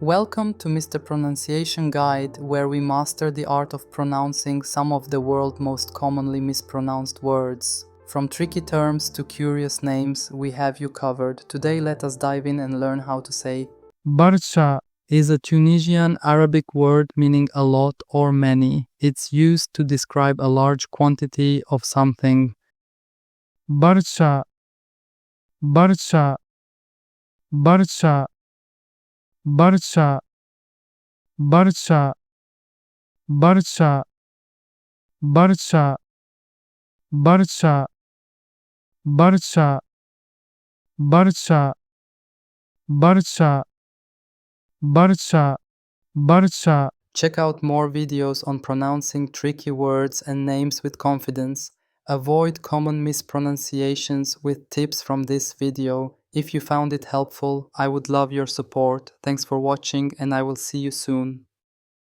Welcome to Mr. Pronunciation Guide, where we master the art of pronouncing some of the world's most commonly mispronounced words. From tricky terms to curious names, we have you covered. Today let us dive in and learn how to say Barsha is a Tunisian Arabic word meaning a lot or many. It's used to describe a large quantity of something. Barsha, Barsha, Barsha, Barsha, Barsha, Barsha, Barsha, Barsha, Barsha, Barsha, Barsha, Barsha, Barsha. Check out more videos on pronouncing tricky words and names with confidence. Avoid common mispronunciations with tips from this video. If you found it helpful, I would love your support. Thanks for watching and I will see you soon.